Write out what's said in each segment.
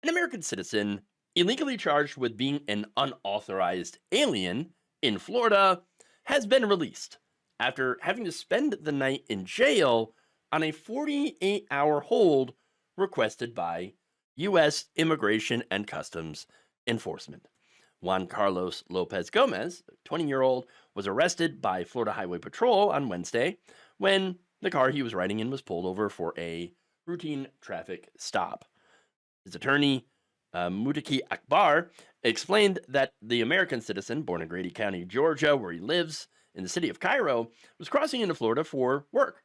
An American citizen illegally charged with being an unauthorized alien in Florida has been released after having to spend the night in jail on a 48-hour hold requested by U.S. Immigration and Customs Enforcement. Juan Carlos Lopez-Gomez, a 20-year-old, was arrested by Florida Highway Patrol on Wednesday when the car he was riding in was pulled over for a routine traffic stop. His attorney, Mutaki Akbar, explained that the American citizen, born in Grady County, Georgia, where he lives in the city of Cairo, was crossing into Florida for work.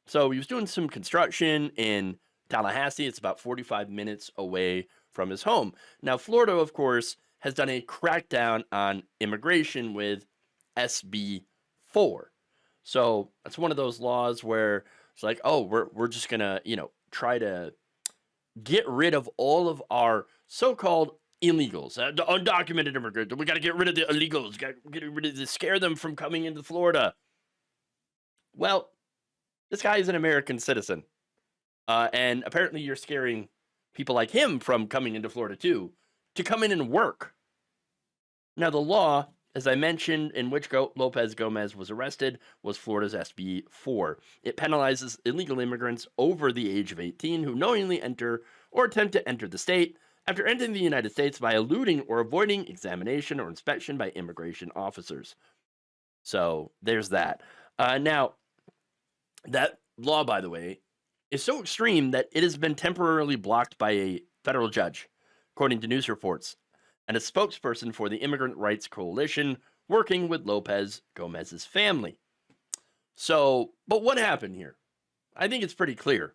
So he was doing some construction in Tallahassee. It's about 45 minutes away from his home. Now, Florida, of course, has done a crackdown on immigration with SB 4. So that's one of those laws where it's like, oh, we're just gonna, try to get rid of all of our so-called illegals, the undocumented immigrants. We got to get rid of the illegals. Got to get rid of the scare them from coming into Florida. Well, this guy is an American citizen, and apparently you're scaring people like him from coming into Florida too, to come in and work. Now, the law, as I mentioned, in which Lopez-Gomez was arrested, was Florida's SB 4. It penalizes illegal immigrants over the age of 18 who knowingly enter or attempt to enter the state after entering the United States by eluding or avoiding examination or inspection by immigration officers. So there's that. Now, that law, by the way, is so extreme that it has been temporarily blocked by a federal judge, according to news reports, and a spokesperson for the Immigrant Rights Coalition working with Lopez-Gomez's family. So, but what happened here? I think it's pretty clear.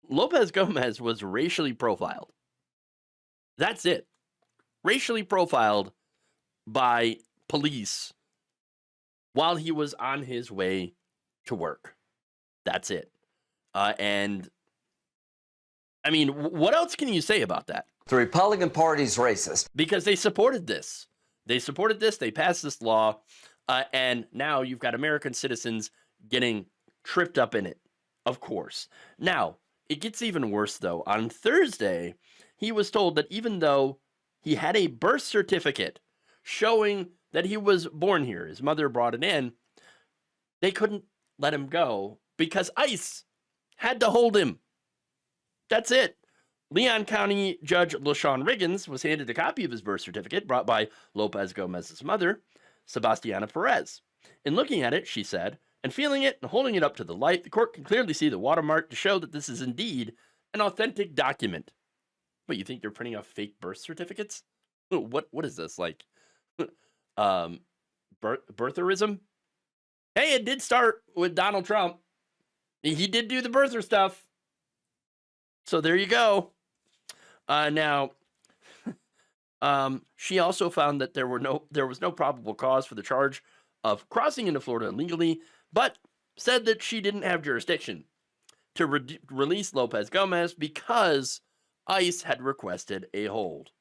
Lopez-Gomez was racially profiled. That's it. Racially profiled by police while he was on his way to work. That's it. And I mean, what else can you say about that? The Republican Party's racist. Because they supported this. They passed this law, and now you've got American citizens getting tripped up in it, of course. Now, it gets even worse, though. On Thursday, he was told that even though he had a birth certificate showing that he was born here, his mother brought it in, they couldn't let him go because ICE had to hold him. That's it. Leon County Judge LaShawn Riggins was handed a copy of his birth certificate brought by Lopez-Gomez's mother, Sebastiana Perez. In looking at it, she said, and feeling it and holding it up to the light, the court can clearly see the watermark to show that this is indeed an authentic document. But you think they're printing off fake birth certificates? What is this, like birtherism? Hey, it did start with Donald Trump. He did do the birther stuff. So there you go. Now, she also found that there was no probable cause for the charge of crossing into Florida illegally, but said that she didn't have jurisdiction to release Lopez-Gomez because ICE had requested a hold.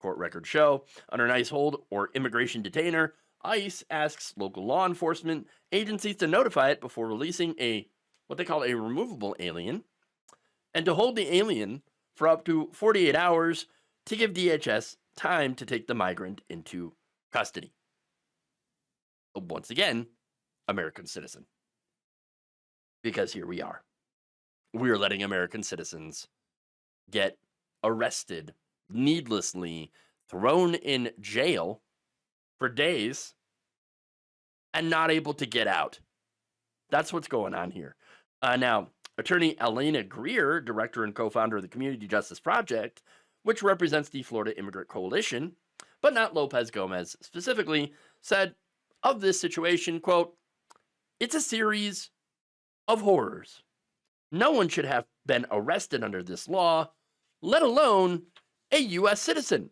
Court records show under an ICE hold or immigration detainer, ICE asks local law enforcement agencies to notify it before releasing what they call a removable alien, and to hold the alien for up to 48 hours to give DHS time to take the migrant into custody. Once again, American citizen. Because here we are. We're letting American citizens get arrested, needlessly thrown in jail for days, and not able to get out. That's what's going on here. Now, Attorney Elena Greer, director and co-founder of the Community Justice Project, which represents the Florida Immigrant Coalition, but not Lopez-Gomez specifically, said of this situation, quote, "It's a series of horrors. No one should have been arrested under this law, let alone a U.S. citizen.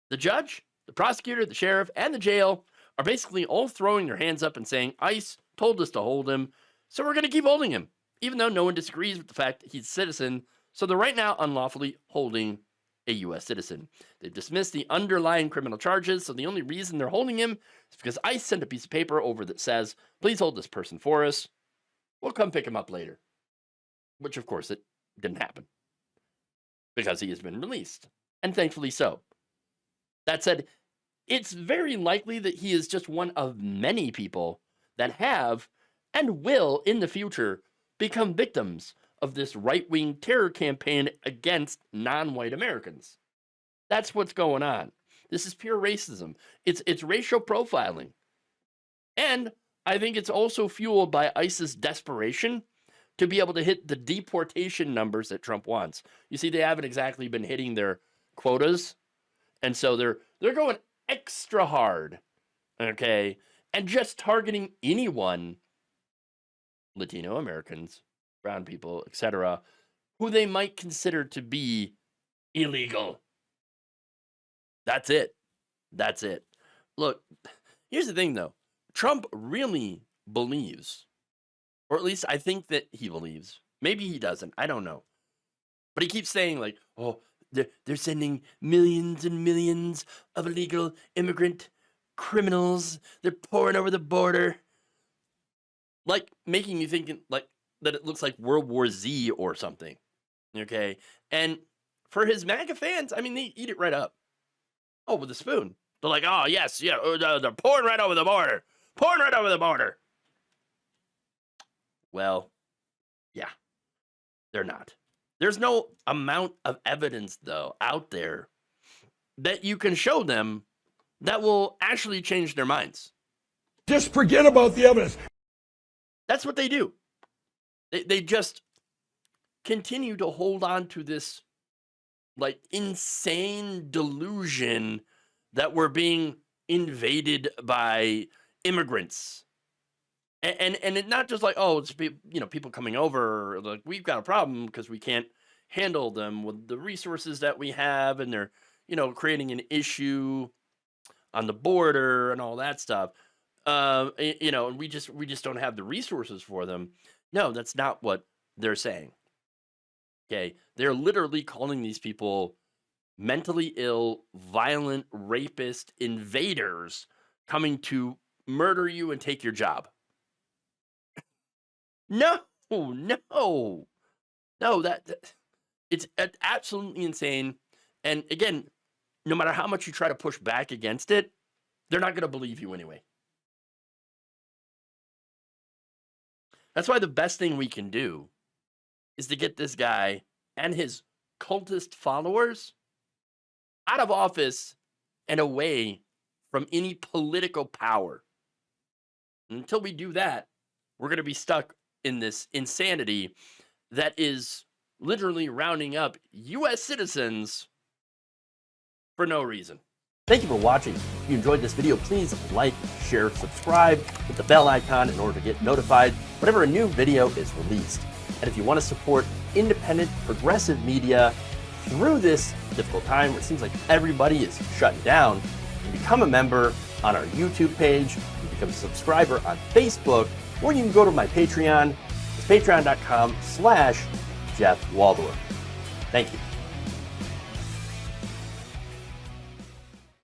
The judge, the prosecutor, the sheriff, and the jail are basically all throwing their hands up and saying, ICE told us to hold him, so we're going to keep holding him, even though no one disagrees with the fact that he's a citizen, so they're right now unlawfully holding a U.S. citizen. They've dismissed the underlying criminal charges, so the only reason they're holding him is because ICE sent a piece of paper over that says, please hold this person for us. We'll come pick him up later. Which, of course, it didn't happen. because he has been released, and thankfully so. That said, it's very likely that he is just one of many people that have and will in the future become victims of this right-wing terror campaign against non-white Americans. That's what's going on. This is pure racism. It's racial profiling. And I think it's also fueled by ISIS desperation to be able to hit the deportation numbers that Trump wants. You see, they haven't exactly been hitting their quotas, and so they're going extra hard, okay, and just targeting anyone, Latino Americans, brown people, etc., who they might consider to be illegal. That's it. That's it. Look, here's the thing, though. Trump really believes, or at least I think that he believes. Maybe he doesn't. I don't know. But he keeps saying, like, oh, they're sending millions and millions of illegal immigrant criminals. They're pouring over the border. Like, making you think like that it looks like World War Z or something. Okay? And for his MAGA fans, I mean, they eat it right up. Oh, with a spoon. They're like, oh, yes, yeah, they're pouring right over the border. Pouring right over the border. Well, yeah, they're not. There's no amount of evidence, though, out there that you can show them that will actually change their minds. Just forget about the evidence. That's what they do. They just continue to hold on to this, like, insane delusion that we're being invaded by immigrants. And it's not just like, oh, it's people coming over, like, we've got a problem because we can't handle them with the resources that we have, and they're creating an issue on the border and all that stuff. And we just don't have the resources for them. No, that's not what they're saying. Okay, they're literally calling these people mentally ill, violent, rapist invaders coming to murder you and take your job. No, that it's absolutely insane. And again, no matter how much you try to push back against it, they're not going to believe you anyway. That's why the best thing we can do is to get this guy and his cultist followers out of office and away from any political power. Until we do that, we're going to be stuck in this insanity that is literally rounding up U.S. citizens for no reason. Thank you for watching. If you enjoyed this video, please like, share, subscribe, hit the bell icon in order to get notified whenever a new video is released. And if you want to support independent, progressive media through this difficult time where it seems like everybody is shutting down, you can become a member on our YouTube page, you can become a subscriber on Facebook, or you can go to my Patreon. It's patreon.com/Jeff Waldorf. Thank you.